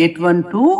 812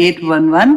811,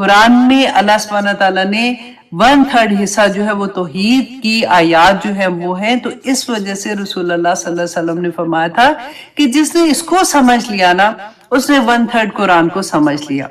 قرآن میں اللہ سبحانہ تعالیٰ نے 1/3 حصہ جو ہے وہ توحید کی آیات جو ہے وہ ہیں، تو اس وجہ سے رسول اللہ صلی اللہ علیہ وسلم نے فرمایا تھا کہ جس نے اس کو سمجھ لیا نا، اس نے 1/3 قرآن کو سمجھ لیا۔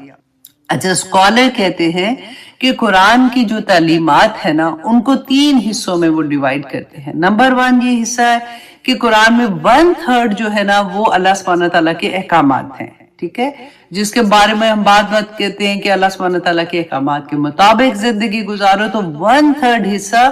اچھا، اسکالر کہتے ہیں کہ قرآن کی جو تعلیمات ہے نا، ان کو 3 حصوں میں وہ ڈیوائیڈ کرتے ہیں۔ نمبر 1 یہ حصہ ہے کہ قرآن میں 1/3 جو ہے نا وہ اللہ سبحانہ تعالیٰ کے احکامات ہیں، ٹھیک ہے، جس کے بارے میں ہم بات کہتے ہیں کہ اللہ سبحانہ تعالیٰ کے احکامات کے مطابق زندگی گزارو، تو 1/3 حصہ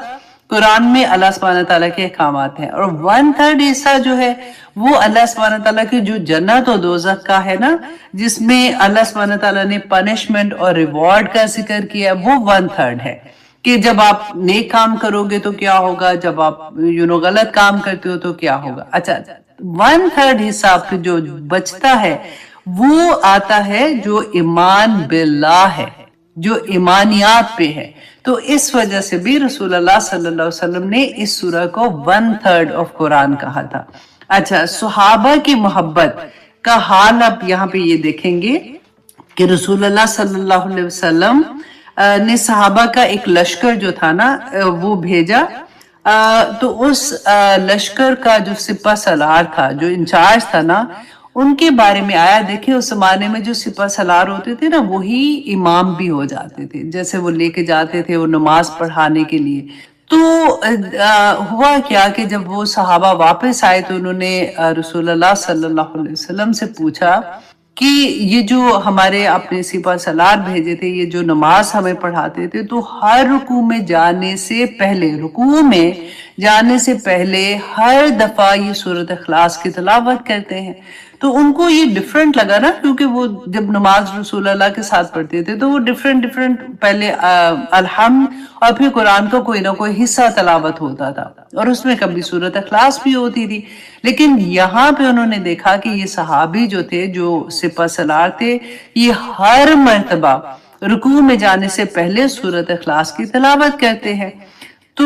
قرآن میں اللہ سبحانہ تعالیٰ کے احکامات ہیں، اور 1/3 حصہ جو ہے وہ اللہ سبحانہ تعالیٰ کی جو جنت و دوزخ کا ہے نا، جس میں اللہ سبحانہ تعالیٰ نے پنشمنٹ اور ریوارڈ کا ذکر کیا، وہ 1/3 ہے کہ جب آپ نیک کام کرو گے تو کیا ہوگا، جب آپ غلط کام کرتے ہو تو کیا ہوگا۔ اچھا، 1/3 حصہ آپ کے جو بچتا ہے وہ آتا ہے جو ایمان باللہ ہے، جو ایمانیات پہ ہے، تو اس وجہ سے بھی رسول اللہ صلی اللہ علیہ وسلم نے اس سورہ کو 1/3 آف قرآن کہا تھا۔ اچھا، صحابہ کی محبت کا حال آپ یہاں پہ یہ دیکھیں گے کہ رسول اللہ صلی اللہ علیہ وسلم نے صحابہ کا ایک لشکر جو تھا نا وہ بھیجا، تو اس لشکر کا جو سپہ سالار تھا، جو انچارج تھا نا، ان کے بارے میں آیا۔ دیکھیں اس زمانے میں جو سپہ سالار ہوتے تھے نا، وہی امام بھی ہو جاتے تھے، جیسے وہ لے کے جاتے تھے وہ نماز پڑھانے کے لیے۔ تو ہوا کیا کہ جب وہ صحابہ واپس آئے تو انہوں نے رسول اللہ صلی اللہ علیہ وسلم سے پوچھا کہ یہ جو ہمارے اپنے سپہ سالار بھیجے تھے، یہ جو نماز ہمیں پڑھاتے تھے، تو ہر رکوع میں جانے سے پہلے ہر دفعہ یہ سورۃ اخلاص کی تلاوت کرتے ہیں۔ تو ان کو یہ ڈیفرنٹ لگا نا، کیونکہ وہ جب نماز رسول اللہ کے ساتھ پڑھتے تھے تو وہ ڈیفرنٹ پہلے الحمد اور پھر قرآن کا کوئی نہ کوئی حصہ تلاوت ہوتا تھا، اور اس میں کبھی سورۃ اخلاص بھی ہوتی تھی۔ لیکن یہاں پہ انہوں نے دیکھا کہ یہ صحابی جو تھے، جو سپہ سالار تھے، یہ ہر مرتبہ رکوع میں جانے سے پہلے سورۃ اخلاص کی تلاوت کرتے ہیں۔ تو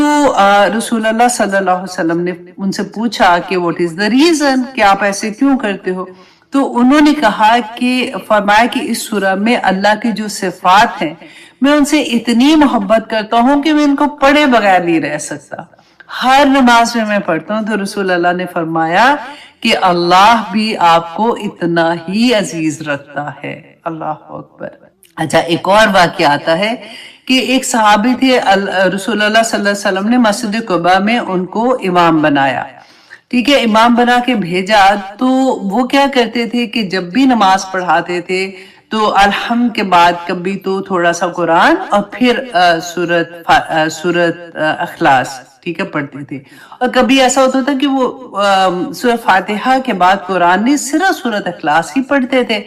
رسول اللہ صلی اللہ علیہ وسلم نے ان سے پوچھا کہ what is the reason، کہ آپ ایسے کیوں کرتے ہو؟ تو انہوں نے کہا کہ فرمایا کہ اس سورہ میں اللہ کی جو صفات ہیں، میں ان سے اتنی محبت کرتا ہوں کہ میں ان کو پڑھے بغیر نہیں رہ سکتا۔ ہر نماز میں پڑھتا ہوں۔ تو رسول اللہ نے فرمایا کہ اللہ بھی آپ کو اتنا ہی عزیز رکھتا ہے۔ اللہ اکبر۔ اچھا، ایک اور واقعہ آتا ہے کہ ایک صحابی تھے، رسول اللہ صلی اللہ علیہ وسلم نے مسجد قباء میں ان کو امام بنایا، ٹھیک ہے، امام بنا کے بھیجا۔ تو وہ کیا کرتے تھے کہ جب بھی نماز پڑھاتے تھے تو الحمد کے بعد کبھی تو تھوڑا سا قرآن اور پھر سورۃ اخلاص، ٹھیک ہے، پڑھتے تھے، اور کبھی ایسا ہوتا تھا کہ وہ سورۃ فاتحہ کے بعد قرآن نہیں، صرف سورۃ اخلاص ہی پڑھتے تھے۔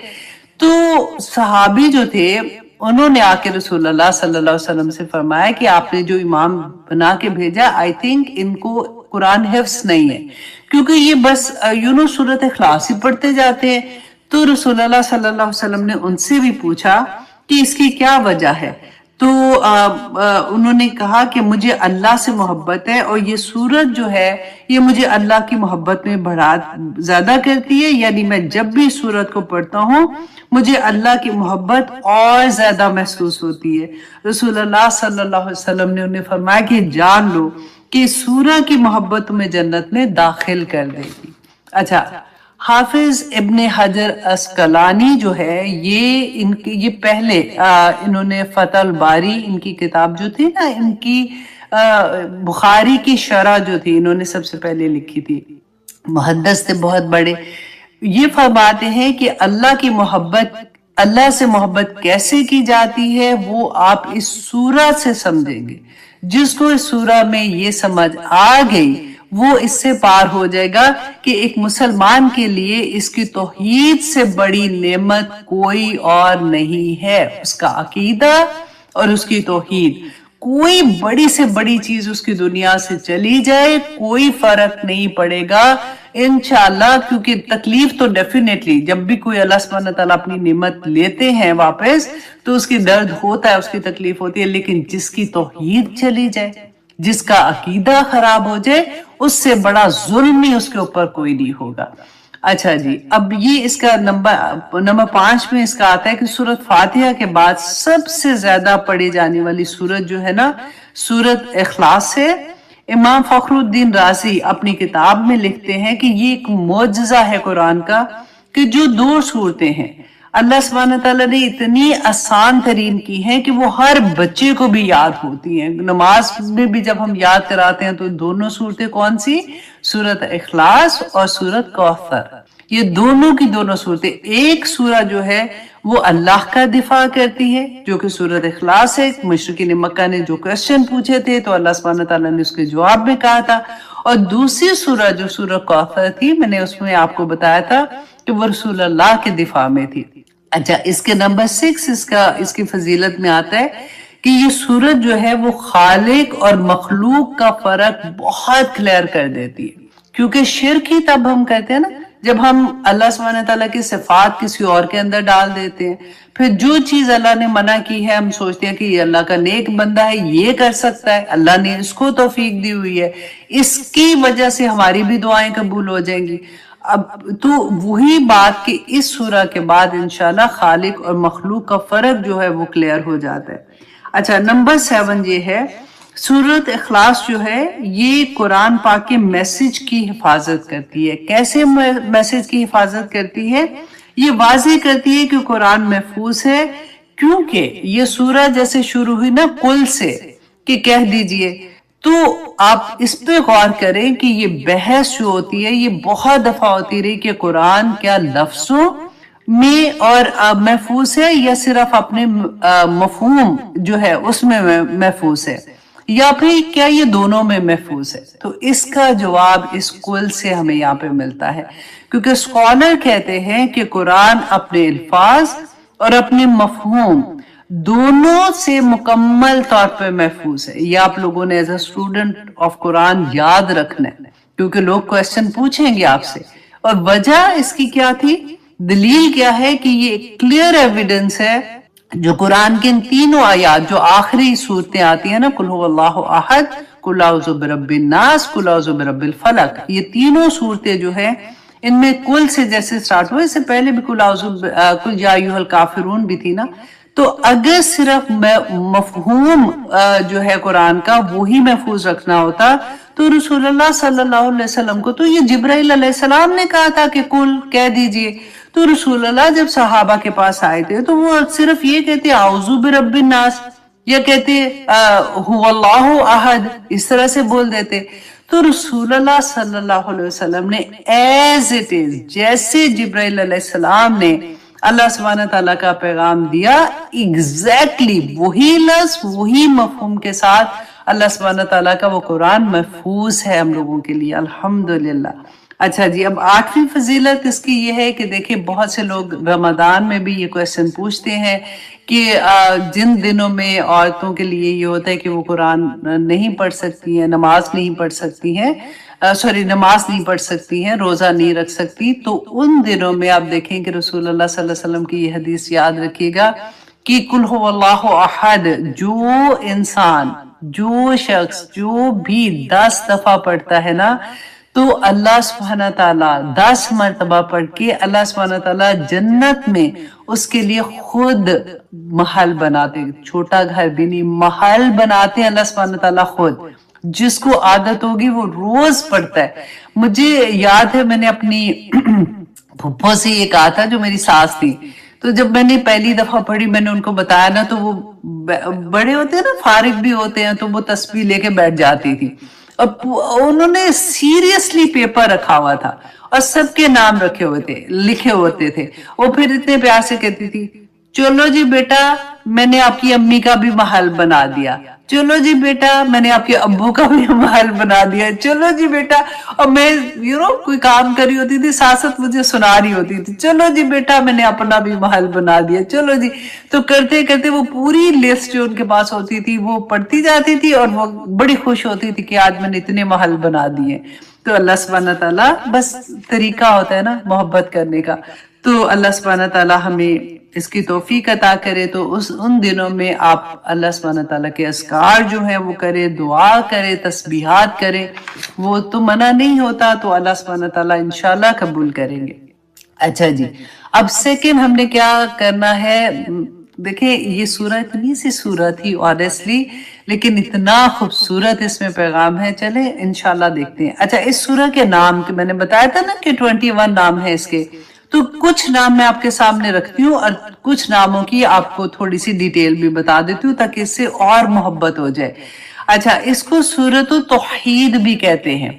تو صحابی جو تھے انہوں نے آ کے رسول اللہ صلی اللہ علیہ وسلم سے فرمایا کہ آپ نے جو امام بنا کے بھیجا، آئی تھنک ان کو قرآن حفظ نہیں ہے، کیونکہ یہ بس سورۃ اخلاص ہی پڑھتے جاتے ہیں۔ تو رسول اللہ صلی اللہ علیہ وسلم نے ان سے بھی پوچھا کہ اس کی کیا وجہ ہے؟ تو انہوں نے کہا کہ مجھے اللہ سے محبت ہے، اور یہ سورت جو ہے یہ مجھے اللہ کی محبت میں زیادہ کرتی ہے، یعنی میں جب بھی سورت کو پڑھتا ہوں مجھے اللہ کی محبت اور زیادہ محسوس ہوتی ہے۔ رسول اللہ صلی اللہ علیہ وسلم نے انہیں فرمایا کہ جان لو کہ سورہ کی محبت تمہیں جنت میں داخل کر دے گی۔ اچھا، حافظ ابن حجر اسقلانی جو ہے یہ پہلے انہوں نے فتح الباری، ان کی کتاب جو تھی نا، ان کی بخاری کی شرح جو تھی انہوں نے سب سے پہلے لکھی تھی، محدث تھے بہت بڑے۔ یہ فرماتے ہیں کہ اللہ سے محبت کیسے کی جاتی ہے وہ آپ اس سورہ سے سمجھیں گے۔ جس کو اس سورہ میں یہ سمجھ آ گئی وہ اس سے پار ہو جائے گا کہ ایک مسلمان کے لیے اس کی توحید سے بڑی نعمت کوئی اور نہیں ہے۔ اس کا عقیدہ اور اس کی توحید، کوئی بڑی سے بڑی چیز اس کی دنیا سے چلی جائے کوئی فرق نہیں پڑے گا انشاءاللہ، کیونکہ تکلیف تو ڈیفینیٹلی جب بھی کوئی اللہ سبحانہ تعالیٰ اپنی نعمت لیتے ہیں واپس تو اس کی درد ہوتا ہے، اس کی تکلیف ہوتی ہے، لیکن جس کی توحید چلی جائے، جس کا عقیدہ خراب ہو جائے، اس سے بڑا ظلم ہی اس کے اوپر کوئی نہیں ہوگا۔ اچھا جی، اب یہ اس کا نمبر 5 میں اس کا آتا ہے کہ سورت فاتحہ کے بعد سب سے زیادہ پڑھی جانے والی سورت جو ہے نا سورت اخلاص ہے۔ امام فخر الدین رازی اپنی کتاب میں لکھتے ہیں کہ یہ ایک معجزہ ہے قرآن کا کہ جو 2 صورتیں ہیں اللہ سبحانہ تعالیٰ نے اتنی آسان ترین کی ہیں کہ وہ ہر بچے کو بھی یاد ہوتی ہیں۔ نماز میں بھی جب ہم یاد کراتے ہیں تو دونوں صورتیں کون سی؟ سورت اخلاص اور سورت کوثر، یہ دونوں کی دونوں صورتیں۔ ایک سورہ جو ہے وہ اللہ کا دفاع کرتی ہے جو کہ سورت اخلاص ہے، مشرکین مکہ نے جو کوسچن پوچھے تھے تو اللہ سبحانہ تعالیٰ نے اس کے جواب میں کہا تھا، اور دوسری سورہ جو سورہ کوثر تھی میں نے اس میں آپ کو بتایا تھا کہ وہ رسول اللہ کے دفاع میں تھی۔ اچھا، اس کے نمبر 6 اس کی فضیلت میں آتا ہے کہ یہ سورت جو ہے وہ خالق اور مخلوق کا فرق بہت کلیئر کر دیتی ہے، کیونکہ شرک ہی تب ہم کرتے ہیں نا جب ہم اللہ سبحانہ تعالیٰ کی صفات کسی اور کے اندر ڈال دیتے ہیں، پھر جو چیز اللہ نے منع کی ہے ہم سوچتے ہیں کہ یہ اللہ کا نیک بندہ ہے، یہ کر سکتا ہے، اللہ نے اس کو توفیق دی ہوئی ہے، اس کی وجہ سے ہماری بھی دعائیں قبول ہو جائیں گی۔ اب تو وہی بات کہ اس سورہ کے بعد انشاءاللہ خالق اور مخلوق کا فرق جو ہے وہ کلیئر ہو جاتا ہے۔ اچھا، نمبر 7 یہ ہے سورت اخلاص جو ہے یہ قرآن پاک کے میسج کی حفاظت کرتی ہے۔ کیسے میسج کی حفاظت کرتی ہے؟ یہ واضح کرتی ہے کہ قرآن محفوظ ہے، کیونکہ یہ سورہ جیسے شروع ہوئی نا قل سے کہ کہہ دیجئے، تو آپ اس پہ غور کریں کہ یہ بحث جو ہوتی ہے یہ بہت دفعہ ہوتی رہی کہ قرآن کیا لفظوں میں اور محفوظ ہے یا صرف اپنے مفہوم جو ہے اس میں محفوظ ہے، یا پھر کیا یہ دونوں میں محفوظ ہے؟ تو اس کا جواب اس قل سے ہمیں یہاں پہ ملتا ہے، کیونکہ اسکالر کہتے ہیں کہ قرآن اپنے الفاظ اور اپنے مفہوم دونوں سے مکمل طور پہ محفوظ ہے۔ یہ آپ لوگوں نے ایز اے اسٹوڈنٹ آف قرآن یاد رکھنا ہے، کیونکہ لوگ کوسچن پوچھیں گے آپ سے، اور وجہ اس کی کیا تھی، دلیل کیا ہے کہ یہ کلیئر ایویڈنس ہے جو قرآن کے ان تینوں آیات جو آخری صورتیں آتی ہیں نا قل هو اللہ احد، قل اعوذ برب الناس، قل اعوذ برب الفلق، یہ تینوں صورتیں جو ہیں ان میں کل سے جیسے سٹارٹ ہوئے، اس سے پہلے بھی قل یا ایھا الکافرون بھی تھی نا، تو اگر صرف مفہوم جو ہے قرآن کا وہی محفوظ رکھنا ہوتا تو رسول اللہ صلی اللہ علیہ وسلم کو تو یہ جبرائیل علیہ السلام نے کہا تھا کہ قل کہہ دیجئے، تو رسول اللہ جب صحابہ کے پاس آئے تھے تو وہ صرف یہ کہتے اعوذ برب الناس یا کہتے هو اللہ احد، اس طرح سے بول دیتے، تو رسول اللہ صلی اللہ علیہ وسلم نے ایز اٹ از جیسے جبرائیل علیہ السلام نے اللہ سبحانہ تعالیٰ کا پیغام دیا ایگزیکٹلی وہی لفظ وہی مفہوم کے ساتھ اللہ سبحانہ تعالیٰ کا وہ قرآن محفوظ ہے ہم لوگوں کے لیے، الحمدللہ۔ اچھا جی، اب 8ویں فضیلت اس کی یہ ہے کہ دیکھیں بہت سے لوگ رمضان میں بھی یہ کوسچن پوچھتے ہیں کہ جن دنوں میں عورتوں کے لیے یہ ہوتا ہے کہ وہ قرآن نہیں پڑھ سکتی ہیں، نماز نہیں پڑھ سکتی ہیں، نماز نہیں پڑھ سکتی ہیں، روزہ نہیں رکھ سکتی، تو ان دنوں میں آپ دیکھیں کہ رسول اللہ صلی اللہ علیہ وسلم کی یہ حدیث یاد رکھیے گا کہ قل هو اللہ احد، جو انسان جو شخص جو بھی 10 دفعہ پڑھتا ہے نا تو اللہ سبحانہ تعالیٰ 10 مرتبہ پڑھ کے اللہ سبحانہ تعالیٰ جنت میں اس کے لیے خود محل بناتے، چھوٹا گھر بھی نہیں، محل بناتے ہیں اللہ سبحانہ تعالیٰ خود، جس کو عادت ہوگی وہ روز پڑھتا ہے۔ مجھے یاد ہے میں نے اپنی پھپھو سے یہ کہا تھا جو میری ساس تھی، تو جب میں نے پہلی دفعہ پڑھی میں نے ان کو بتایا نا تو وہ بڑے ہوتے ہیں نا فارغ بھی ہوتے ہیں تو وہ تسبیح لے کے بیٹھ جاتی تھی، اور انہوں نے سیریسلی پیپر رکھا ہوا تھا اور سب کے نام رکھے ہوئے تھے، لکھے ہوتے تھے، وہ پھر اتنے پیار سے کہتی تھی چلو جی بیٹا میں نے آپ کی امی کا بھی محل بنا دیا، چلو جی بیٹا میں نے آپ کے ابو کا بھی محل بنا دیا، چلو جی بیٹا، اور میں کوئی کام کری ہوتی تھی ساتھ مجھے سنا رہی ہوتی تھی چلو جی بیٹا میں نے اپنا بھی محل بنا دیا، چلو جی، تو کرتے کرتے وہ پوری لسٹ جو ان کے پاس ہوتی تھی وہ پڑھتی جاتی تھی اور وہ بڑی خوش ہوتی تھی کہ آج میں نے اتنے محل بنا دیے۔ تو اللہ سبحانہ تعالیٰ بس طریقہ ہوتا ہے نا محبت کرنے کا، تو اللہ سبحانہ تعالیٰ ہمیں اس کی توفیق عطا کرے تو ان دنوں میں آپ اللہ سبحانہ تعالیٰ کے اذکار جو ہیں وہ کرے، دعا کرے، تسبیحات کرے، وہ تو منع نہیں ہوتا، تو اللہ سبحانہ تعالیٰ انشاءاللہ قبول کریں گے۔ اچھا جی، اب سیکنڈ ہم نے کیا کرنا ہے، دیکھیں یہ سورہ اتنی سی سورہ تھی آنیسٹلی، لیکن اتنا خوبصورت اس میں پیغام ہے، چلیں انشاءاللہ دیکھتے ہیں۔ اچھا، اس سورہ کے نام کہ میں نے بتایا تھا نا کہ 21 نام ہے اس کے، تو کچھ نام میں آپ کے سامنے رکھتی ہوں اور کچھ ناموں کی آپ کو تھوڑی سی ڈیٹیل بھی بتا دیتی ہوں تاکہ اس سے اور محبت ہو جائے۔ اچھا، اس کو سورۃ التوحید بھی کہتے ہیں،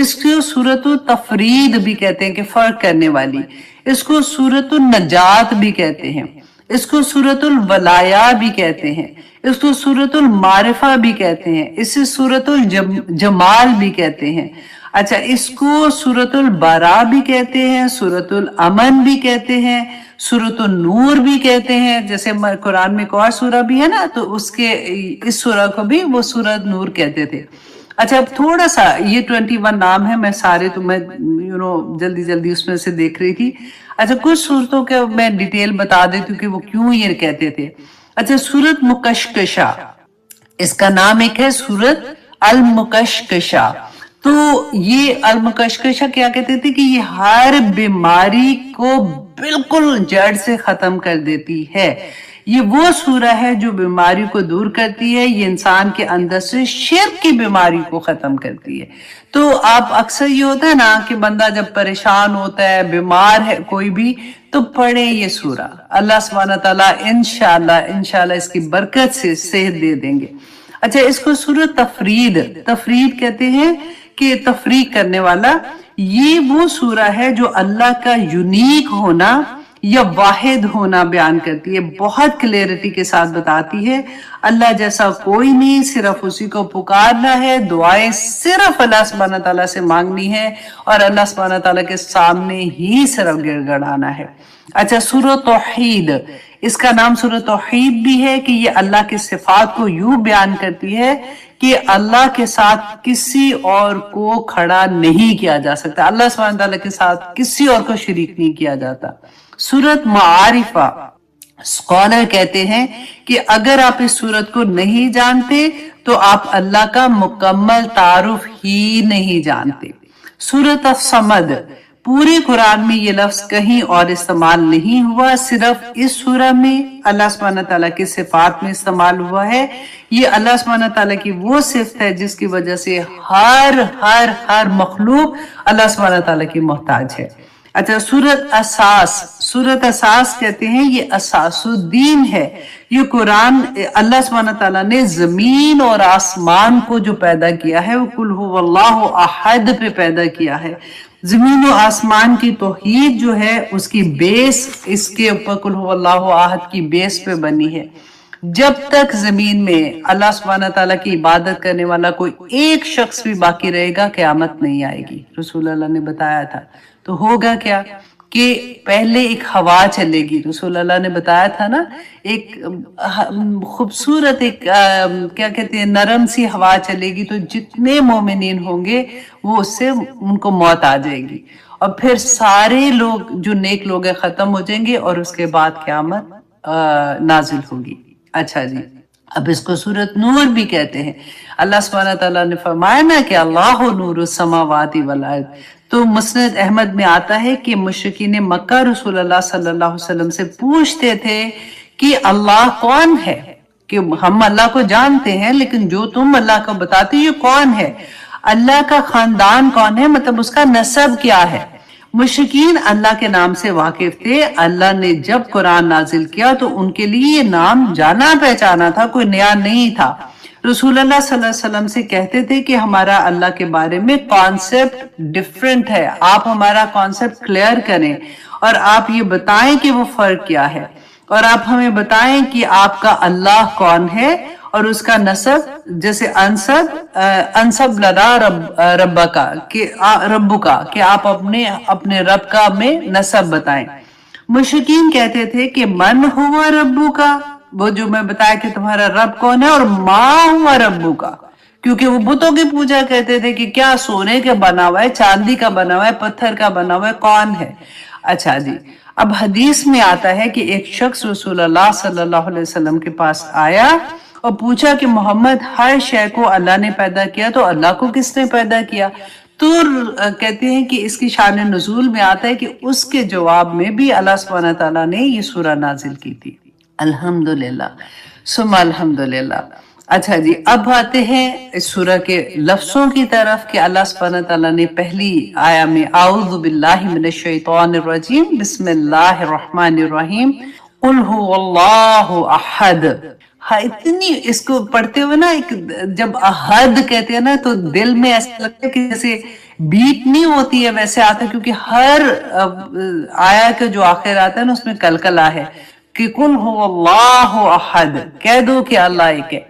اس کو سورۃ التفرید بھی کہتے ہیں کہ فرق کرنے والی، اس کو سورۃ النجات بھی کہتے ہیں، اس کو سورۃ الولایا بھی کہتے ہیں، اس کو سورۃ المعرفہ بھی کہتے ہیں، اسے سورۃ الجمال بھی کہتے ہیں۔ اچھا، اس کو سورۃ البراء بھی کہتے ہیں، سورۃ الامن بھی کہتے ہیں، سورۃ النور بھی کہتے ہیں، جیسے قرآن میں ایک اور سورہ بھی ہے نا، تو اس سورہ کو بھی وہ سورۃ نور کہتے تھے۔ اچھا، اب تھوڑا سا یہ 21 نام ہے، میں سارے تو میں جلدی جلدی اس میں سے دیکھ رہی تھی۔ اچھا، کچھ صورتوں کے میں ڈیٹیل بتا دیتی ہوں کہ وہ کیوں یہ کہتے تھے۔ اچھا، سورۃ مکشکشہ، اس کا نام ایک ہے سورۃ المکشکشہ۔ تو یہ المکشکشہ کیا کہتے تھے کہ یہ ہر بیماری کو بالکل جڑ سے ختم کر دیتی ہے۔ یہ وہ سورہ ہے جو بیماری کو دور کرتی ہے، یہ انسان کے اندر سے شرک کی بیماری کو ختم کرتی ہے۔ تو آپ اکثر یہ ہوتا ہے نا کہ بندہ جب پریشان ہوتا ہے، بیمار ہے کوئی بھی، تو پڑھے یہ سورہ، اللہ سبحانہ تعالیٰ انشاءاللہ اس کی برکت سے صحت دے دیں گے۔ اچھا، اس کو سورۃ تفرید کہتے ہیں کہ تفریق کرنے والا۔ یہ وہ سورہ ہے جو اللہ کا یونیک ہونا یا واحد ہونا بیان کرتی ہے، بہت کلیئرٹی کے ساتھ بتاتی ہے اللہ جیسا کوئی نہیں، صرف اسی کو پکارنا ہے، دعائیں صرف اللہ سبحانہ تعالیٰ سے مانگنی ہے اور اللہ سبحانہ تعالیٰ کے سامنے ہی صرف گڑ گڑانا ہے۔ اچھا، سورۃ توحید، اس کا نام سورۃ توحید بھی ہے کہ یہ اللہ کی صفات کو یوں بیان کرتی ہے کہ اللہ کے ساتھ کسی اور کو کھڑا نہیں کیا جا سکتا، اللہ سبحانہ تعالیٰ کے ساتھ کسی اور کو شریک نہیں کیا جاتا۔ سورۃ معارفہ، اسکالر کہتے ہیں کہ اگر آپ اس سورت کو نہیں جانتے تو آپ اللہ کا مکمل تعارف ہی نہیں جانتے۔ سورۃ الصمد، پوری قرآن میں یہ لفظ کہیں اور استعمال نہیں ہوا، صرف اس سورہ میں اللہ سبحانہ تعالیٰ کی صفات میں استعمال ہوا ہے۔ یہ اللہ سبحانہ تعالیٰ کی وہ صفت ہے جس کی وجہ سے ہر مخلوق اللہ سبحانہ تعالیٰ کی محتاج ہے۔ اچھا، سورۃ اساس کہتے ہیں یہ اساس الدین ہے۔ یہ قرآن اللہ سبحانہ تعالیٰ نے زمین اور آسمان کو جو پیدا کیا ہے وہ قل هو اللہ احد پہ پیدا کیا ہے۔ زمین و آسمان کی توحید جو ہے اس کی بیس اس کے اوپر قل هو اللہ احد کی بیس پہ بنی ہے۔ جب تک زمین میں اللہ سبحانہ تعالیٰ کی عبادت کرنے والا کوئی ایک شخص بھی باقی رہے گا، قیامت نہیں آئے گی۔ رسول اللہ نے بتایا تھا، تو ہوگا کیا کہ پہلے ایک ہوا چلے گی، رسول اللہ نے بتایا تھا نا، ایک خوبصورت ایک کیا کہتے ہیں نرم سی ہوا چلے گی، تو جتنے مومنین ہوں گے وہ اس سے ان کو موت آ جائے گی، اور پھر سارے لوگ جو نیک لوگ ہیں ختم ہو جائیں گے اور اس کے بعد قیامت نازل ہوگی۔ اچھا جی، اب اس کو سورۃ نور بھی کہتے ہیں۔ اللہ سبحانہ تعالیٰ نے فرمایا نا کہ اللہ نور السماوات والارض، تو مسند احمد میں آتا ہے کہ مشرکین مکہ رسول اللہ صلی اللہ علیہ وسلم سے پوچھتے تھے کہ اللہ کون ہے، کہ ہم اللہ کو جانتے ہیں لیکن جو تم اللہ کو بتاتے یہ کون ہے، اللہ کا خاندان کون ہے، مطلب اس کا نسب کیا ہے۔ مشرکین اللہ کے نام سے واقف تھے، اللہ نے جب قرآن نازل کیا تو ان کے لیے یہ نام جانا پہچانا تھا، کوئی نیا نہیں تھا۔ رسول اللہ صلی اللہ علیہ وسلم سے کہتے تھے کہ ہمارا اللہ کے بارے میں کانسیپٹ ڈیفرنٹ ہے، آپ ہمارا کانسیپٹ کلیئر کریں اور آپ یہ بتائیں کہ وہ فرق کیا ہے، اور آپ ہمیں بتائیں کہ آپ کا اللہ کون ہے اور اس کا نسب، جیسے انسب لنا رب کا کہ آپ اپنے رب کا میں نسب بتائیں۔ مشرکین کہتے تھے کہ من ہوا ربو کا، وہ جو میں بتایا کہ تمہارا رب کون ہے، اور ما ہوا ربو کا، کیونکہ وہ بتوں کی پوجا کرتے تھے کہ کیا سونے کا بنا ہوا ہے، چاندی کا بنا ہوا ہے، پتھر کا بنا ہوا ہے، کون ہے۔ اچھا جی، اب حدیث میں آتا ہے کہ ایک شخص رسول اللہ صلی اللہ علیہ وسلم کے پاس آیا اور پوچھا کہ محمد، ہر شے کو اللہ نے پیدا کیا تو اللہ کو کس نے پیدا کیا؟ تو کہتے ہیں کہ اس کی شان نزول میں آتا ہے کہ اس کے جواب میں بھی اللہ سبحانہ تعالیٰ نے یہ سورہ نازل کی تھی۔ الحمدللہ ثم الحمدللہ۔ اچھا جی، اب آتے ہیں اس سورہ کے لفظوں کی طرف کہ اللہ سبحانہ تعالیٰ نے پہلی آیا میں اعوذ باللہ من الشیطان الرجیم بسم اللہ الرحمن الرحیم قل هو اللہ احد۔ اتنی اس کو پڑھتے ہوئے نا، ایک جب احد کہتے ہیں نا تو دل میں ایسا لگتا ہے کہ جیسے بیٹ نہیں ہوتی ہے ویسے آتا ہے، کیونکہ ہر آیا کا جو آخر آتا ہے نا اس میں کلکلا ہے کہ قل هو اللہ احد، کہہ دو کہ اللہ ایک ہے۔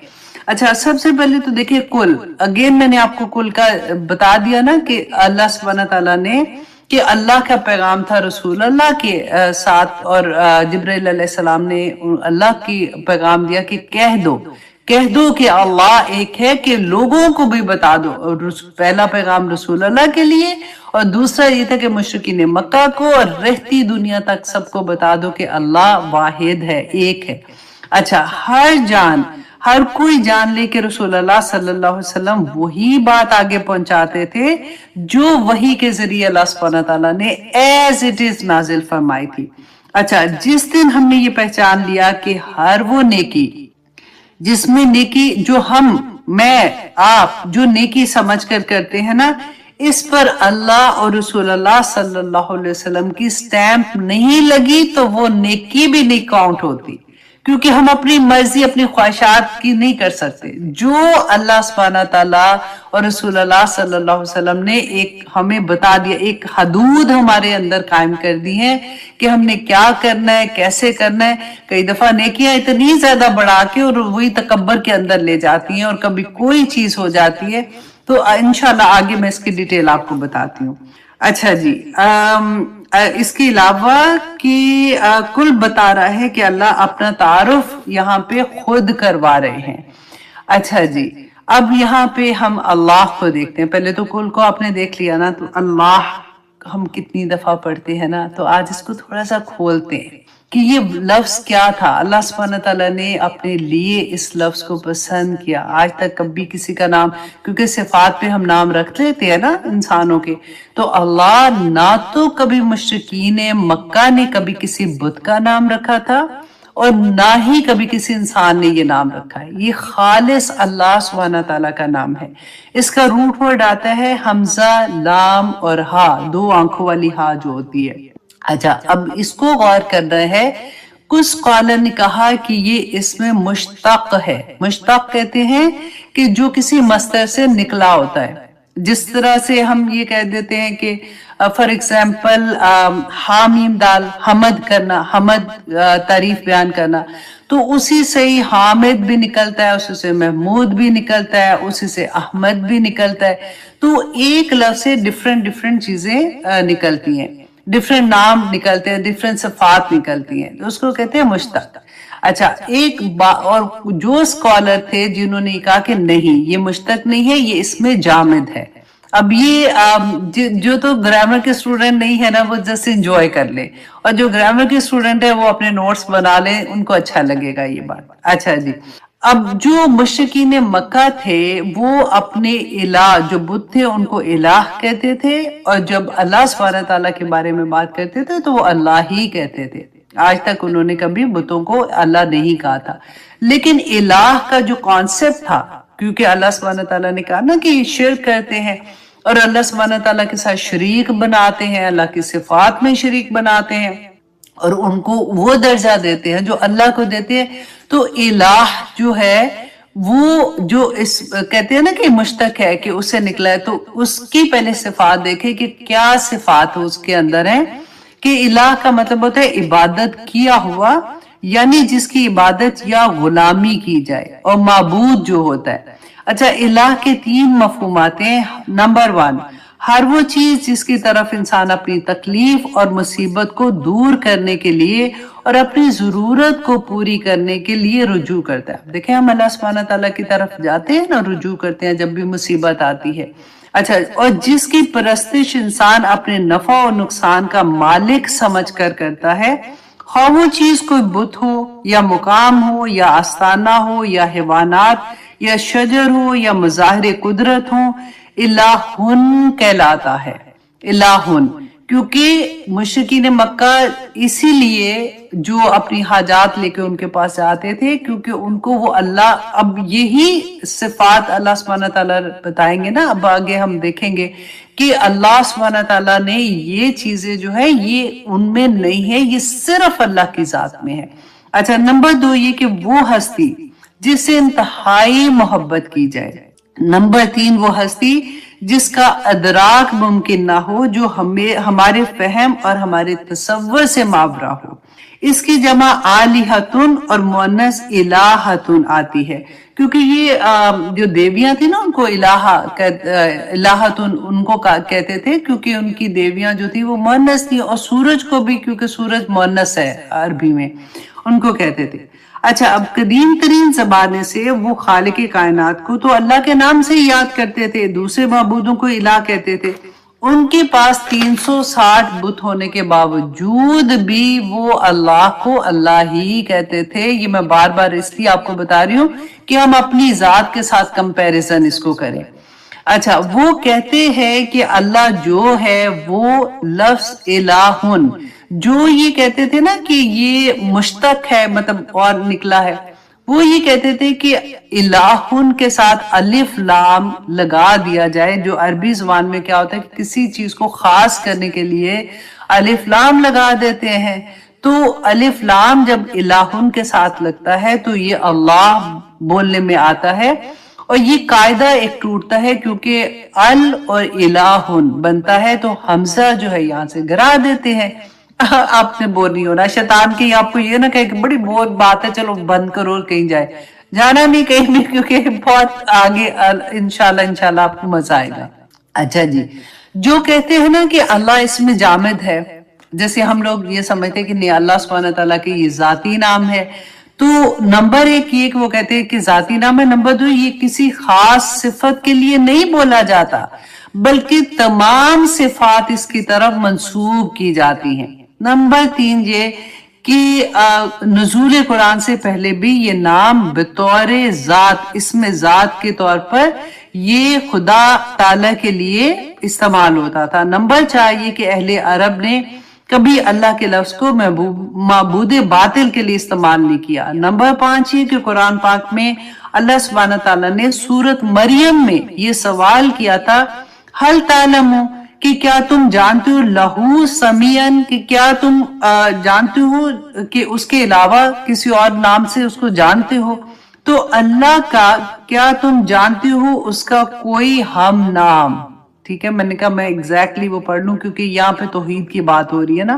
اچھا، سب سے پہلے تو دیکھیں کل، اگین میں نے آپ کو کل کا بتا دیا نا کہ اللہ سبحانہ تعالیٰ نے، کہ اللہ کا پیغام تھا رسول اللہ کے ساتھ، اور جبرائیل علیہ السلام نے اللہ کی پیغام دیا کہ کہہ دو کہ اللہ ایک ہے، کہ لوگوں کو بھی بتا دو۔ پہلا پیغام رسول اللہ کے لیے، اور دوسرا یہ تھا کہ مشرکین مکہ کو اور رہتی دنیا تک سب کو بتا دو کہ اللہ واحد ہے، ایک ہے۔ اچھا، ہر کوئی جان لے کہ رسول اللہ صلی اللہ علیہ وسلم وہی بات آگے پہنچاتے تھے جو وحی کے ذریعے اللہ سبحانہ تعالیٰ نے ایز اٹ از نازل فرمائی تھی۔ اچھا، جس دن ہم نے یہ پہچان لیا کہ ہر وہ نیکی جس میں نیکی جو میں آپ جو نیکی سمجھ کر کرتے ہیں نا، اس پر اللہ اور رسول اللہ صلی اللہ علیہ وسلم کی سٹیمپ نہیں لگی تو وہ نیکی بھی نہیں کاؤنٹ ہوتی، کیونکہ ہم اپنی مرضی اپنی خواہشات کی نہیں کر سکتے۔ جو اللہ سبحانہ تعالیٰ اور رسول اللہ صلی اللہ علیہ وسلم نے ایک ہمیں بتا دیا، ایک حدود ہمارے اندر قائم کر دی ہے کہ ہم نے کیا کرنا ہے، کیسے کرنا ہے۔ کئی دفعہ نیکیاں اتنی زیادہ بڑھا کے اور وہی تکبر کے اندر لے جاتی ہیں، اور کبھی کوئی چیز ہو جاتی ہے، تو انشاءاللہ آگے میں اس کی ڈیٹیل آپ کو بتاتی ہوں۔ اچھا جی، اس کے علاوہ کہ کل بتا رہا ہے کہ اللہ اپنا تعارف یہاں پہ خود کروا رہے ہیں۔ اچھا جی، اب یہاں پہ ہم اللہ کو دیکھتے ہیں۔ پہلے تو کل کو آپ نے دیکھ لیا نا، تو اللہ ہم کتنی دفعہ پڑھتے ہیں نا، تو آج اس کو تھوڑا سا کھولتے ہیں کہ یہ لفظ کیا تھا۔ اللہ سبحانہ تعالیٰ نے اپنے لیے اس لفظ کو پسند کیا۔ آج تک کبھی کسی کا نام، کیونکہ صفات پہ ہم نام رکھ لیتے ہیں نا انسانوں کے، تو اللہ نہ تو کبھی مشرکین مکہ نے کبھی کسی بت کا نام رکھا تھا، اور نہ ہی کبھی کسی انسان نے یہ نام رکھا ہے۔ یہ خالص اللہ سبحانہ تعالیٰ کا نام ہے۔ اس کا روٹ ورڈ آتا ہے حمزہ، لام اور ہا، دو آنکھوں والی ہا جو ہوتی ہے۔ اچھا، اب اس کو غور کرنا ہے۔ کچھ اسکالر نے کہا کہ یہ اس میں مشتق ہے۔ مشتق کہتے ہیں کہ جو کسی مصدر سے نکلا ہوتا ہے، جس طرح سے ہم یہ کہہ دیتے ہیں کہ فار ایگزامپل حامیم دال، حمد کرنا، حمد تعریف بیان کرنا، تو اسی سے ہی حامد بھی نکلتا ہے، اسی سے محمود بھی نکلتا ہے، اسی سے احمد بھی نکلتا ہے۔ تو ایک لفظ سے ڈفرنٹ چیزیں نکلتی ہیں، ڈفرنٹ نام نکلتے ہیں، ڈفرنٹ صفات نکلتی ہیں، تو اس کو کہتے ہیں مشتق۔ اچھا، اور جو اسکالر تھے جنہوں نے کہا کہ نہیں یہ مشتق نہیں ہے، یہ اس میں جامد ہے۔ اب یہ جو تو گرامر کے اسٹوڈنٹ نہیں ہے نا، وہ جسٹ انجوائے کر لے، اور جو گرامر کے اسٹوڈنٹ ہے وہ اپنے نوٹس بنا لے، ان کو اچھا لگے گا یہ بات۔ اچھا جی، اب جو مشرکین مکہ تھے وہ اپنے الہ، جو بت تھے ان کو الہ کہتے تھے، اور جب اللہ سبحانہ تعالیٰ کے بارے میں بات کرتے تھے تو وہ اللہ ہی کہتے تھے۔ آج تک انہوں نے کبھی بتوں کو اللہ نہیں کہا تھا۔ لیکن الہ کا جو کانسیپٹ تھا، کیونکہ اللہ سبحانہ تعالیٰ نے کہا نا کہ یہ شرک کرتے ہیں اور اللہ سبحانہ تعالیٰ کے ساتھ شریک بناتے ہیں، اللہ کی صفات میں شریک بناتے ہیں، اور ان کو وہ درجہ دیتے ہیں جو اللہ کو دیتے ہیں۔ تو الہ جو ہے وہ جو اس کہتے ہیں نا کہ مشتق ہے، کہ اس سے نکلا ہے، تو اس کی پہلے صفات دیکھیں کہ کیا صفات اس کے اندر ہیں۔ کہ الہ کا مطلب ہوتا ہے عبادت کیا ہوا، یعنی جس کی عبادت یا غلامی کی جائے، اور معبود جو ہوتا ہے۔ اچھا، الہ کے 3 مفہومات ہیں۔ نمبر 1، ہر وہ چیز جس کی طرف انسان اپنی تکلیف اور مصیبت کو دور کرنے کے لیے اور اپنی ضرورت کو پوری کرنے کے لیے رجوع کرتا ہے. دیکھیں ہم اللہ سبحانہ تعالیٰ کی طرف جاتے ہیں نا، رجوع کرتے ہیں جب بھی مصیبت آتی ہے. اچھا، اور جس کی پرستش انسان اپنے نفع و نقصان کا مالک سمجھ کر کرتا ہے، خواہ وہ چیز کوئی بت ہو یا مقام ہو یا آستانہ ہو یا حیوانات یا شجر ہو یا مظاہر قدرت ہو، الہن کہلاتا ہے. الہن، کیونکہ مشرکین مکہ اسی لیے جو اپنی حاجات لے کے ان کے پاس جاتے تھے، کیونکہ ان کو وہ اللہ، اب یہی صفات اللہ سبحانہ تعالیٰ بتائیں گے نا، اب آگے ہم دیکھیں گے کہ اللہ سبحانہ تعالیٰ نے یہ چیزیں جو ہے یہ ان میں نہیں ہے، یہ صرف اللہ کی ذات میں ہے. اچھا، نمبر 2 یہ کہ وہ ہستی جس سے انتہائی محبت کی جائے. نمبر 3 وہ ہستی جس کا ادراک ممکن نہ ہو، جو ہمارے فہم اور ہمارے تصور سے ماورا ہو. اس کی جمع آلہتن اور مؤنث الہتن آتی ہے، کیونکہ یہ جو دیویاں تھیں نا ان کو الہتن ان کو کہتے تھے، کیونکہ ان کی دیویاں جو تھی وہ مؤنث تھی، اور سورج کو بھی کیونکہ سورج مؤنث ہے عربی میں، ان کو کہتے تھے. اچھا، اب قدیم ترین زمانے سے وہ خالق کائنات کو تو اللہ کے نام سے یاد کرتے تھے، دوسرے معبودوں کو الہ کہتے تھے. ان کے پاس 360 بت ہونے کے باوجود بھی وہ اللہ کو اللہ ہی کہتے تھے. یہ میں بار بار اس لیے آپ کو بتا رہی ہوں کہ ہم اپنی ذات کے ساتھ کمپیریزن اس کو کریں. اچھا، وہ کہتے ہیں کہ اللہ جو ہے وہ لفظ الہن، جو یہ کہتے تھے نا کہ یہ مشتق ہے، مطلب اور نکلا ہے، وہ یہ کہتے تھے کہ الہن کے ساتھ الف لام لگا دیا جائے، جو عربی زبان میں کیا ہوتا ہے کہ کسی چیز کو خاص کرنے کے لیے الف لام لگا دیتے ہیں. تو الف لام جب الہن کے ساتھ لگتا ہے تو یہ اللہ بولنے میں آتا ہے، اور یہ قاعدہ ایک ٹوٹتا ہے کیونکہ ال اور الہن بنتا ہے تو حمزہ جو ہے یہاں سے گرا دیتے ہیں. آپ نے بور نہیں ہونا، شیطان کی آپ کو یہ نہ کہے کہ بڑی بہت بات ہے چلو بند کرو اور کہیں جائے، جانا نہیں کہیں بھی، کیونکہ بہت آگے انشاءاللہ آپ کو مزہ آئے گا. اچھا جی، جو کہتے ہیں نا کہ اللہ اس میں جامد ہے، جیسے ہم لوگ یہ سمجھتے ہیں کہ نہیں اللہ سبحانہ تعالیٰ کے یہ ذاتی نام ہے، تو نمبر 1 یہ کہ وہ کہتے ہیں کہ ذاتی نام ہے. نمبر 2 یہ کسی خاص صفت کے لیے نہیں بولا جاتا، بلکہ تمام صفات اس کی طرف منسوب کی جاتی ہیں. نمبر 3 یہ کہ نزول قرآن سے پہلے بھی یہ نام بطور ذات، اسم ذات کے طور پر یہ خدا تعالیٰ کے لیے استعمال ہوتا تھا. نمبر 4 یہ کہ اہل عرب نے کبھی اللہ کے لفظ کو معبود باطل کے لیے استعمال نہیں کیا. نمبر 5 یہ کہ قرآن پاک میں اللہ سبحانہ تعالیٰ نے سورت مریم میں یہ سوال کیا تھا، حل تعلمو، کہ کیا تم جانتے ہو، لہو سمیعن، کہ کیا تم جانتے ہو کہ اس کے علاوہ کسی اور نام سے اس کو جانتے ہو، تو اللہ کا کیا تم جانتے ہو اس کا کوئی ہم نام. ٹھیک ہے، میں نے کہا میں ایگزیکٹلی وہ پڑھ لوں کیونکہ یہاں پہ توحید کی بات ہو رہی ہے نا،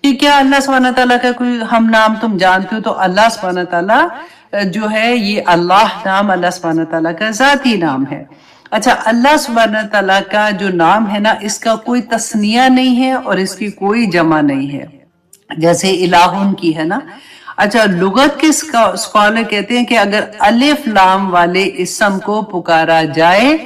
کہ کیا اللہ سبحانہ تعالیٰ کا کوئی ہم نام تم جانتے ہو. تو اللہ سبحانہ تعالیٰ جو ہے یہ اللہ نام اللہ سبحانہ تعالیٰ کا ذاتی نام ہے. اچھا، اللہ سبحانہ تعالیٰ کا جو نام ہے نا اس کا کوئی تثنیہ نہیں ہے اور اس کی کوئی جمع نہیں ہے، جیسے الہن کی ہے نا. اچھا، لغت کے اسکالر کہتے ہیں کہ اگر الف لام والے اسم کو پکارا جائے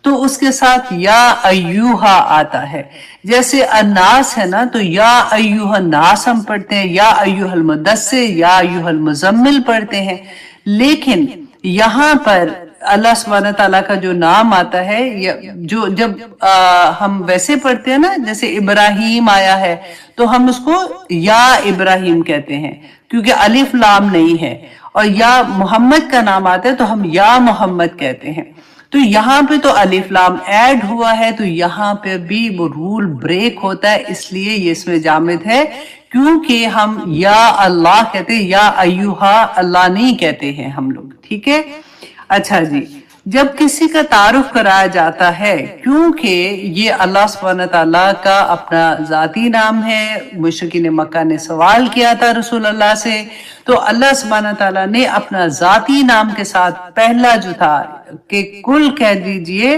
تو اس کے ساتھ یا ایوہا آتا ہے. جیسے الناس ہے نا تو یا ایوہ الناس ہم پڑھتے ہیں، یا ایوہ المدثر، یا ایوہ المزمل پڑھتے ہیں. لیکن یہاں پر اللہ سبحانہ تعالیٰ کا جو نام آتا ہے، جو جب ہم ویسے پڑھتے ہیں نا، جیسے ابراہیم آیا ہے تو ہم اس کو یا ابراہیم کہتے ہیں کیونکہ الف لام نہیں ہے، اور یا محمد کا نام آتا ہے تو ہم یا محمد کہتے ہیں. تو یہاں پہ تو الف لام ایڈ ہوا ہے تو یہاں پہ بھی وہ رول بریک ہوتا ہے، اس لیے یہ اس میں جامد ہے، کیونکہ ہم یا اللہ کہتے ہیں، یا ایوہا اللہ نہیں کہتے ہیں ہم لوگ. ٹھیک ہے. اچھا جی، جب کسی کا تعارف کرایا جاتا ہے، کیونکہ یہ اللہ سبحانہ تعالیٰ کا اپنا ذاتی نام ہے، مشرکین مکہ نے سوال کیا تھا رسول اللہ سے، تو اللہ سبحانہ تعالیٰ نے اپنا ذاتی نام کے ساتھ پہلا جو تھا کہ کل کہہ دیجئے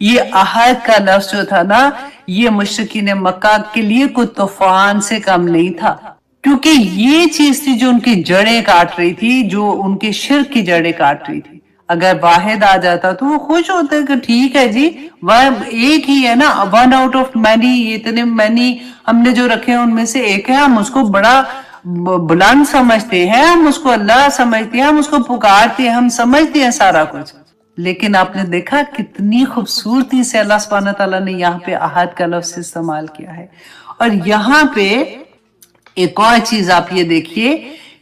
یہ عہد کا لفظ جو تھا نا، یہ مشرکین مکہ کے لیے کوئی طوفان سے کم نہیں تھا، کیونکہ یہ چیز تھی جو ان کی جڑیں کاٹ رہی تھی، جو ان کے شرک کی جڑیں کاٹ رہی تھی۔ اگر واحد آ جاتا تو وہ خوش ہوتے کہ ٹھیک ہے جی، ایک ہی ہے نا، ون آؤٹ آف مینی، اتنے مینی ہم نے جو رکھے ہیں ان میں سے ایک ہے، ہم اس کو بڑا بلند سمجھتے ہیں، ہم اس کو اللہ سمجھتے ہیں، ہم اس کو پکارتے ہیں، ہم سمجھتے ہیں سارا کچھ۔ لیکن آپ نے دیکھا کتنی خوبصورتی سے اللہ سبحانہ تعالیٰ نے یہاں پہ عہد کا لفظ استعمال کیا ہے۔ اور یہاں پہ ایک اور چیز آپ یہ دیکھیے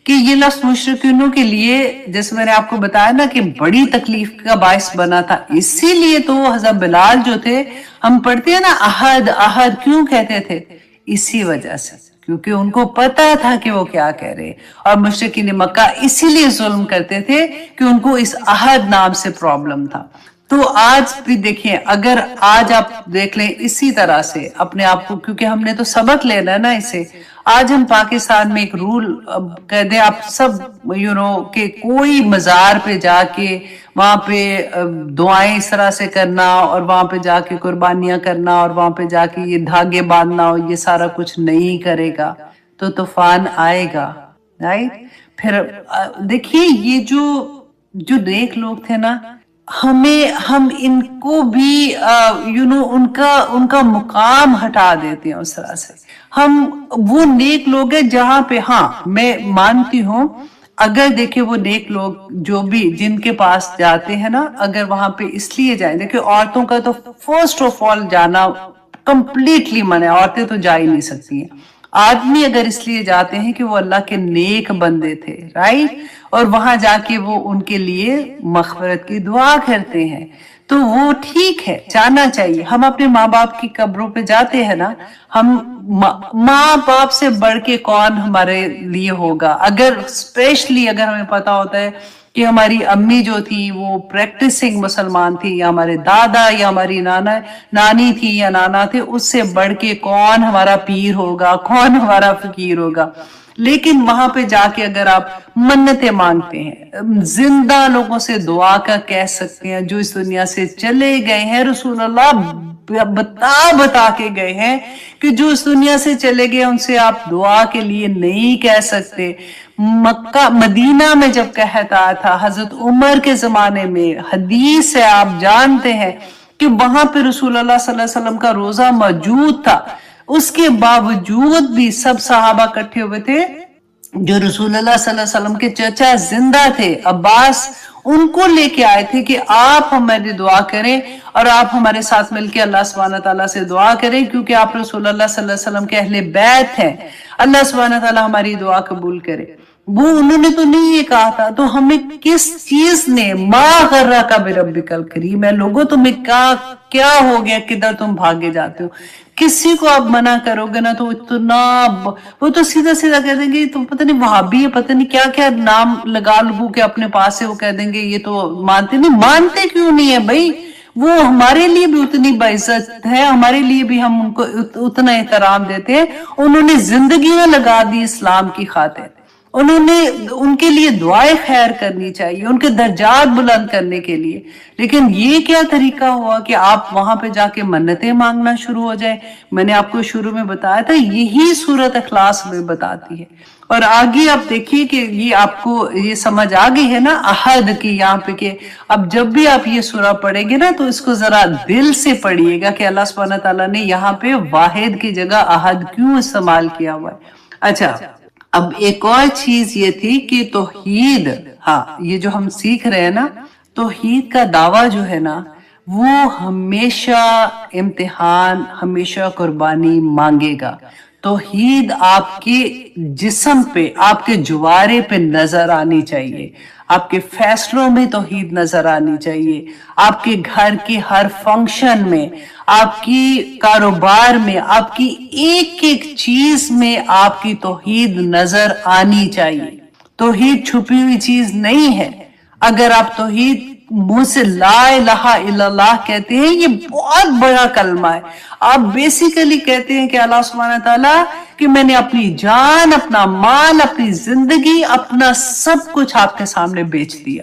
کہ یہ لفظ مشرکینوں کے لیے، جیسے میں نے آپ کو بتایا نا کہ بڑی تکلیف کا باعث بنا تھا، اسی لیے تو حضرت بلال جو تھے، ہم پڑھتے ہیں نا عہد عہد کیوں کہتے تھے؟ اسی وجہ سے، کیونکہ ان کو پتا تھا کہ وہ کیا کہہ رہے، اور مشرکین مکہ اسی لیے ظلم کرتے تھے کہ ان کو اس عہد نام سے پرابلم تھا۔ تو آج بھی دیکھیں، اگر آج آپ دیکھ لیں اسی طرح سے اپنے آپ کو، کیونکہ ہم نے تو سبق لینا ہے نا اسے، آج ہم پاکستان میں ایک رول کہہ دیں آپ سب کہ کوئی مزار پہ جا کے وہاں پہ دعائیں اس طرح سے کرنا، اور وہاں پہ جا کے قربانیاں کرنا، اور وہاں پہ جا کے یہ دھاگے باندھنا، اور یہ سارا کچھ نہیں کرے گا تو طوفان آئے گا، رائٹ؟ پھر دیکھیے یہ جو نیک لوگ تھے نا، ہم ان کو بھی ان کا مقام ہٹا دیتے ہیں اس طرح سے۔ ہم وہ نیک لوگ ہیں جہاں پہ، ہاں میں مانتی ہوں، اگر دیکھیں وہ نیک لوگ جو بھی جن کے پاس جاتے ہیں نا، اگر وہاں پہ اس لیے جائیں، دیکھیں عورتوں کا تو فرسٹ آف آل جانا کمپلیٹلی منع ہے، عورتیں تو جا ہی نہیں سکتی ہیں۔ آدمی اگر اس لیے جاتے ہیں کہ وہ اللہ کے نیک بندے تھے، رائٹ، اور وہاں جا کے وہ ان کے لیے مغفرت کی دعا کرتے ہیں، تو وہ ٹھیک ہے، جانا چاہیے۔ ہم اپنے ماں باپ کی قبروں پہ جاتے ہیں نا، ہم ماں باپ سے بڑھ کے کون ہمارے لیے ہوگا؟ اگر اسپیشلی اگر ہمیں پتا ہوتا ہے کہ ہماری امی جو تھی وہ پریکٹسنگ مسلمان تھی، یا ہمارے دادا یا ہماری نانی تھی یا نانا تھے، اس سے بڑھ کے کون ہمارا پیر ہوگا، کون ہمارا فقیر ہوگا؟ لیکن وہاں پہ جا کے اگر آپ منتیں مانگتے ہیں، زندہ لوگوں سے دعا کا کہہ سکتے ہیں، جو اس دنیا سے چلے گئے ہیں، رسول اللہ بتا کے گئے ہیں کہ جو اس دنیا سے چلے گئے ان سے آپ دعا کے لیے نہیں کہہ سکتے۔ مکہ مدینہ میں جب کہتا تھا، حضرت عمر کے زمانے میں، حدیث سے آپ جانتے ہیں کہ وہاں پہ رسول اللہ صلی اللہ علیہ وسلم کا روزہ موجود تھا، اس کے باوجود بھی سب صحابہ اکٹھے ہوئے تھے، جو رسول اللہ صلی اللہ علیہ وسلم کے چچا زندہ تھے عباس، ان کو لے کے آئے تھے کہ آپ ہماری دعا کریں اور آپ ہمارے ساتھ مل کے اللہ سبحانہ تعالیٰ سے دعا کریں، کیونکہ آپ رسول اللہ صلی اللہ علیہ وسلم کے اہل بیت ہیں، اللہ سبحانہ تعالیٰ ہماری دعا قبول کرے۔ وہ انہوں نے تو نہیں یہ کہا تھا، تو ہمیں کس چیز نے ما غرک بربک الکریم ہے؟ لوگوں تمہیں کیا ہو گیا، کدھر تم بھاگے جاتے ہو؟ کسی کو آپ منع کرو گے نا تو اتنا وہ تو سیدھا سیدھا کہہ دیں گے تو پتہ نہیں وہابی ہے، پتہ نہیں کیا کیا نام لگا لگو کے اپنے پاس سے وہ کہہ دیں گے یہ تو مانتے نہیں۔ مانتے کیوں نہیں ہے بھائی؟ وہ ہمارے لیے بھی اتنی باعزت ہے، ہمارے لیے بھی ہم ان کو اتنا احترام دیتے ہیں۔ انہوں نے زندگیاں لگا دی اسلام کی خاطر، انہوں نے ان کے لیے دعائیں خیر کرنی چاہیے، ان کے درجات بلند کرنے کے لیے۔ لیکن یہ کیا طریقہ ہوا کہ آپ وہاں پہ جا کے منتیں مانگنا شروع ہو جائے؟ میں نے آپ کو شروع میں بتایا تھا، یہی سورت اخلاص میں بتاتی ہے۔ اور آگے آپ دیکھیے کہ یہ آپ کو یہ سمجھ آ گئی ہے نا عہد کی یہاں پہ، کہ اب جب بھی آپ یہ سورہ پڑھیں گے نا تو اس کو ذرا دل سے پڑھیے گا کہ اللہ سبحانہ تعالیٰ نے یہاں پہ واحد کی جگہ عہد کیوں استعمال کیا ہوا ہے۔ اچھا، اب ایک اور چیز یہ تھی کہ توحید، ہاں یہ جو ہم سیکھ رہے ہیں نا، توحید کا دعویٰ جو ہے نا وہ ہمیشہ امتحان، ہمیشہ قربانی مانگے گا۔ توحید آپ کے جسم پہ، آپ کے جوارے پہ نظر آنی چاہیے، آپ کے فیصلوں میں توحید نظر آنی چاہیے، آپ کے گھر کے ہر فنکشن میں، آپ کی کاروبار میں، آپ کی ایک ایک چیز میں آپ کی توحید نظر آنی چاہیے۔ توحید چھپی ہوئی چیز نہیں ہے۔ اگر آپ توحید منہ سے لا الہ الا اللہ کہتے ہیں، یہ بہت بڑا کلمہ ہے۔ آپ بیسیکلی کہتے ہیں کہ اللہ سبحانہ تعالیٰ کہ میں نے اپنی جان، اپنا مال، اپنی زندگی، اپنا سب کچھ آپ کے سامنے بیچ دیا،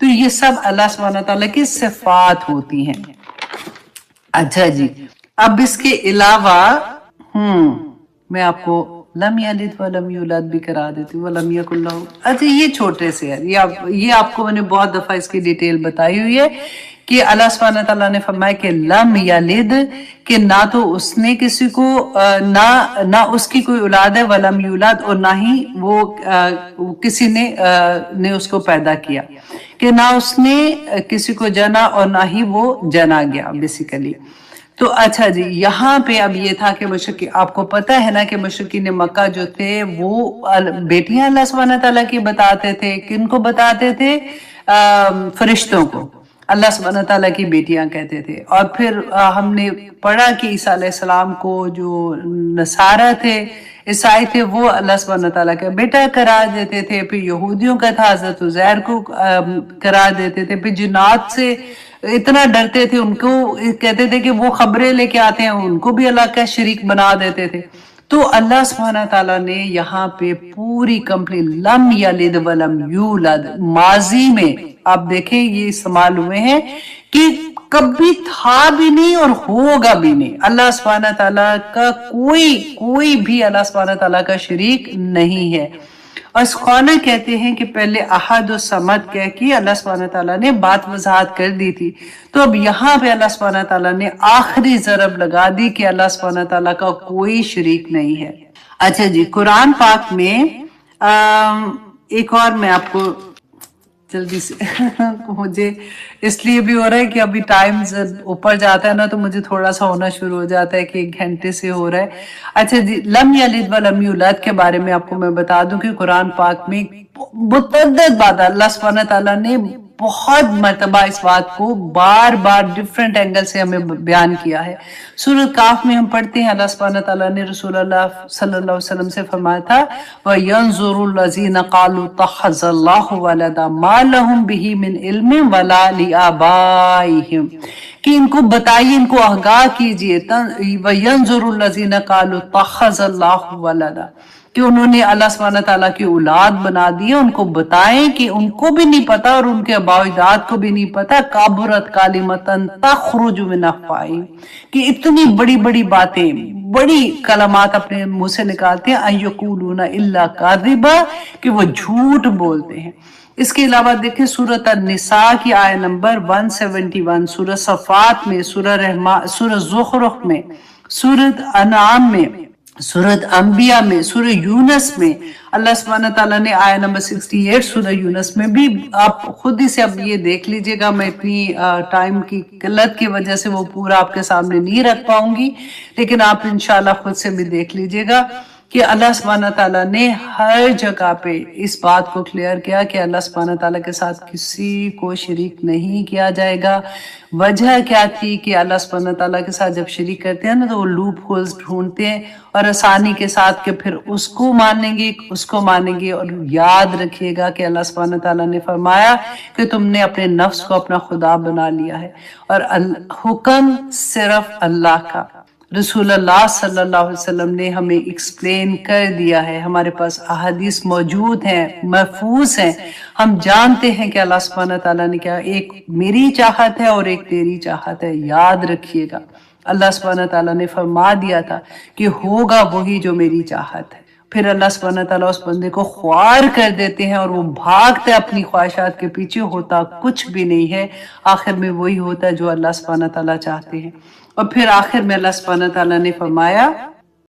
تو یہ سب اللہ سبحانہ تعالیٰ کی صفات ہوتی ہیں. اچھا جی، اب اس کے علاوہ میں آپ کو لم یلد ولم یولد بھی کرا دیتی ہوں، ولم یکن لہ. اچھا یہ چھوٹے سے ہے، یہ آپ کو میں نے بہت دفعہ اس کی ڈیٹیل بتائی ہوئی ہے کہ اللہ سبحانہ تعالیٰ نے فرمایا کہ لم یلد، کہ نہ تو اس نے کسی کو نہ اس کی کوئی اولاد ہے، ولم یولد، اور نہ ہی وہ کسی نے اس کو پیدا کیا، کہ نہ اس نے کسی کو جنا اور نہ ہی وہ جنا گیا بیسیکلی. تو اچھا جی، یہاں پہ اب یہ تھا کہ مشرکین، آپ کو پتہ ہے نا کہ مشرکین مکہ جو تھے وہ بیٹیاں اللہ سبحانہ تعالیٰ کی بتاتے تھے. کن کو بتاتے تھے؟ فرشتوں کو اللہ سبحانہ تعالیٰ کی بیٹیاں کہتے تھے. اور پھر ہم نے پڑھا کہ عیسیٰ علیہ السلام کو جو نصارہ تھے، عیسائی تھے، وہ اللہ سبحانہ تعالیٰ کا بیٹا قرار دیتے تھے. پھر یہودیوں کا تھا، حضرت عزیر کو قرار دیتے تھے. پھر جنات سے اتنا ڈرتے تھے، ان کو کہتے تھے کہ وہ خبریں لے کے آتے ہیں، ان کو بھی اللہ کا شریک بنا دیتے تھے. تو اللہ سبحانہ تعالیٰ نے یہاں پہ پوری کمپلیٹ لم یلد ولم یولد ماضی میں آپ دیکھیں یہ استعمال ہوئے ہیں کہ کبھی تھا بھی نہیں اور ہوگا بھی نہیں. اللہ سبحانہ تعالیٰ کا کوئی بھی اللہ سبحانہ تعالیٰ کا شریک نہیں ہے. اور اسکالر کہتے ہیں کہ پہلے احد و صمد کہہ کے اللہ سبحانہ تعالیٰ نے بات وضاحت کر دی تھی. تو اب یہاں پہ اللہ سبحانہ تعالیٰ نے آخری ضرب لگا دی کہ اللہ سبحانہ تعالیٰ کا کوئی شریک نہیں ہے. اچھا جی، قرآن پاک میں ایک اور میں آپ کو جلدی سے مجھے اس لیے بھی ہو رہا ہے کہ ابھی ٹائم اوپر جاتا ہے نا تو مجھے تھوڑا سا ہونا شروع ہو جاتا ہے کہ 1 گھنٹے سے ہو رہا ہے. اچھا جی، لم یلد ولم یولد کے بارے میں آپ کو میں بتا دوں کہ قرآن پاک میں متعدد بات اللہ سبحانہ تعالیٰ نے بہت مرتبہ اس بات کو بار بار ڈیفرنٹ اینگل سے ہمیں بیان کیا ہے. سورۃ کاف میں ہم پڑھتے ہیں اللہ سبحانہ تعالیٰ نے رسول اللہ صلی اللہ علیہ وسلم سے فرمایا تھا وَيَنظُرُ الَّذِينَ قَالُوا اتَّخَذَ اللَّهُ وَلَدًا مَا لَهُم بِهِ مِنْ عِلْمٍ وَلَا لِآبَائِهِمْ، کہ ان کو بتائیے، ان کو آگاہ کیجئے. وَيَنظُرُ الَّذِينَ قَالُوا اتَّخَذَ اللَّهُ وَلَدًا، کہ انہوں نے اللہ سبحانہ تعالیٰ کی اولاد بنا دی. ان کو بتائیں کہ ان کو بھی نہیں پتا اور ان کے آباء و اجداد کو بھی نہیں پتا. کابرت کلمۃ تخرج من افواہہم، کہ اتنی بڑی بڑی باتیں، بڑی کلمات اپنے منہ سے نکالتے ہیں. ان یقولون الا کاذبا، کہ وہ جھوٹ بولتے ہیں. اس کے علاوہ دیکھیں سورۃ النساء کی آیہ نمبر 171، سورہ صفات میں، سورہ زخرف میں، سورۃ انعام میں، سورۃ انبیاء میں، سورہ یونس میں اللہ سبحانہ تعالیٰ نے آیہ نمبر 68 سورہ یونس میں بھی، آپ خود ہی سے اب یہ دیکھ لیجئے گا، میں اتنی ٹائم کی قلت کی وجہ سے وہ پورا آپ کے سامنے نہیں رکھ پاؤں گی، لیکن آپ انشاءاللہ خود سے بھی دیکھ لیجئے گا کہ اللہ سبحانہ تعالیٰ نے ہر جگہ پہ اس بات کو کلیئر کیا کہ اللہ سبحانہ تعالیٰ کے ساتھ کسی کو شریک نہیں کیا جائے گا. وجہ کیا تھی کہ اللہ سبحانہ تعالیٰ کے ساتھ جب شریک کرتے ہیں نا تو وہ لوپ ہولز ڈھونڈتے ہیں اور آسانی کے ساتھ کہ پھر اس کو مانیں گے، اس کو مانیں گے. اور یاد رکھیے گا کہ اللہ سبحانہ تعالیٰ نے فرمایا کہ تم نے اپنے نفس کو اپنا خدا بنا لیا ہے اور حکم صرف اللہ کا. رسول اللہ صلی اللہ علیہ وسلم نے ہمیں ایکسپلین کر دیا ہے، ہمارے پاس احادیث موجود ہیں، محفوظ ہیں. ہم جانتے ہیں کہ اللہ سبحانہ تعالیٰ نے کیا، ایک میری چاہت ہے اور ایک تیری چاہت ہے. یاد رکھیے گا اللہ سبحانہ تعالیٰ نے فرما دیا تھا کہ ہوگا وہی جو میری چاہت ہے. پھر اللہ سبحانہ تعالیٰ اس بندے کو خوار کر دیتے ہیں اور وہ بھاگتا ہے اپنی خواہشات کے پیچھے، ہوتا کچھ بھی نہیں ہے. آخر میں وہی ہوتا ہے جو اللہ سبحانہ تعالیٰ چاہتے ہیں. اور پھر آخر میں اللہ سبحانہ تعالیٰ نے فرمایا